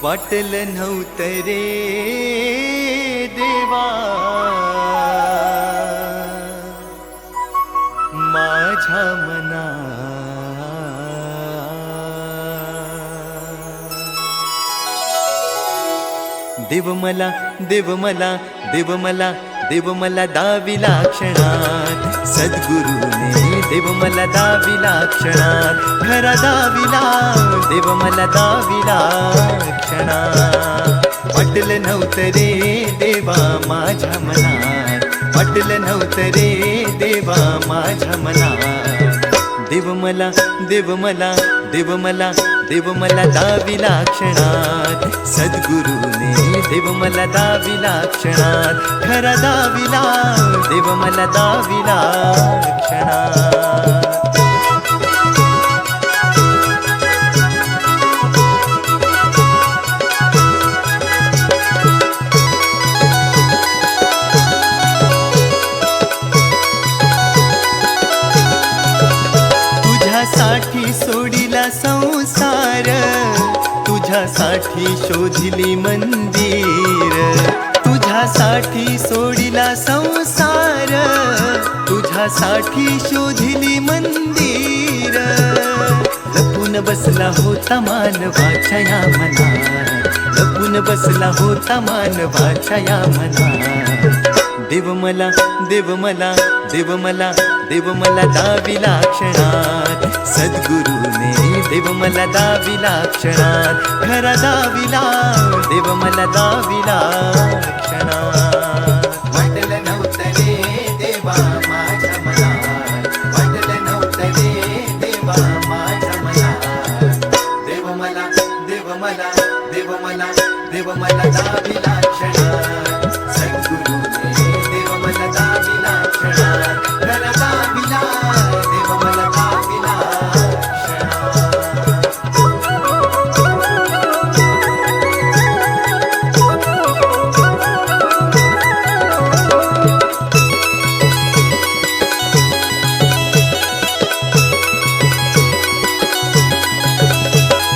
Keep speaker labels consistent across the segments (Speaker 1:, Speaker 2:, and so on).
Speaker 1: वाटलं नव्हतं रे देवा माझ्या मना देव मला देव मला देव मला देव मला दाविला क्षणात सद्गुरूने देव मला दाविला क्षणात खरा दाविला देव मला दाविला क्षणात वाटलं नव्हतं रे देवा माझ्या मनात वाटलं नव्हतं रे देवा माझ्या मनात देव मला देव मला देव मला देव मला दाविला क्षणात सद्गुरूने देव मला दाविला क्षणात खरा दाविला देव मला दाविला क्षणात तुझ्यासाठी सोडिला संसार तुझ्यासाठी शोधिली मंदिर तुझ्यासाठी सोडिला संसार तुझ्यासाठी शोधिली मंदिर लपून बसला होता मानवाच्या या मनात लपून बसला होता मानवाच्या या मनात देव मला देव मला देव मला देव मला दाविला क्षणात सद्गुरूने देव मला दाविला क्षणात खरा दाविला देव मला दाविला क्षणात वाटलं नव्हतं रे देवा माझ्या मनात वाटलं नव्हतं रे देवा माझ्या मनात देव मला देव मला देव मला देव मला दाविला क्षणात सद्गुरूने देव मला दाविला क्षणात खरा दाविला देव मला दाविला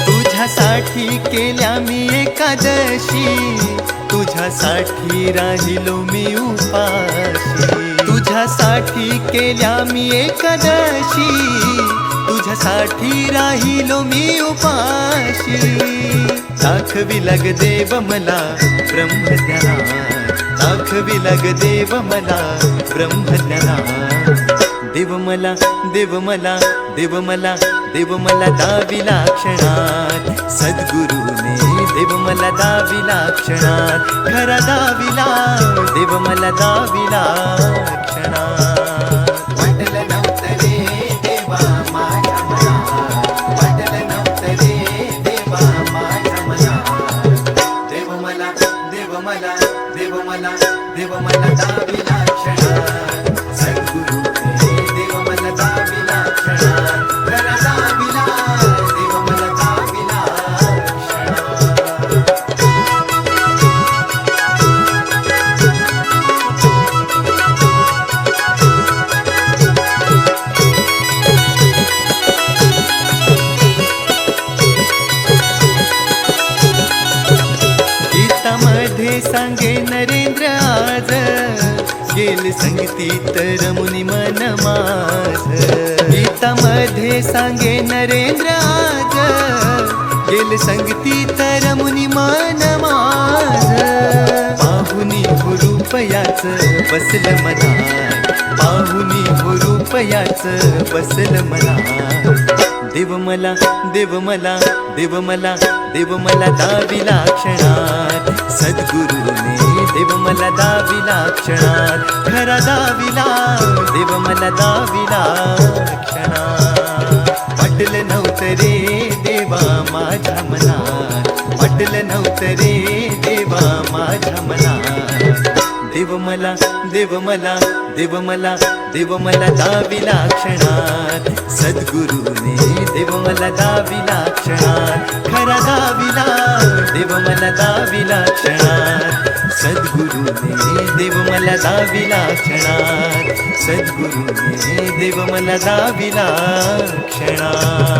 Speaker 1: तुझ्यासाठी केल्या मी एकादशी तुझ्यासाठी राहिलो मी उपाशी तुझ्यासाठी केल्या मी एकादशी तुझ्यासाठी राहिलो मी उपाशी दाखवी लग देव मला ब्रह्मज्ञानात दाखवी लग देव मला ब्रह्मज्ञानात देव मला देव मला देव मला देव मला दाविला क्षणात सद्गुरूने देव मला दाविला क्षणात खरा दाविला देव मला दाविला क्षणात वाटलं नव्हतं रे देवा माझ्या मनात वाटलं नव्हतं रे देवा माझ्या मनात देव मला देव मला देव मला देव मला दाविला क्षणात सद्गुरूने देव मला दाविला क्षणात खरा दाविला देव मला दाविला गीतामध्ये सांगे नरेंद्र आज गेल संगती तर मुनी मन माझ गीतामध्ये सांगे नरेंद्र आज गेल संगती तर मुनी मन माझ पाहुनी रूपयाच बसल मनात पाहुनी रूपयाच बसल मनात देव मला देव मला देव मला देव मला दाविला क्षणात सद्गुरूने देव मला दाविला क्षणात खरा दाविला देव मला दाविला क्षणात वाटलं नव्हतं रे देवा माझ्या मनात वाटलं नव्हतं रे देवा माझ्या मनात देव मला देव मला देव मला देव मला दाविला क्षणात सद्गुरूने देव मला दाविला क्षणात खरा दाविला देव मला दाविला क्षणात सद्गुरूने देव मला दाविला क्षणात सद्गुरूने देव मला दाविला क्षणात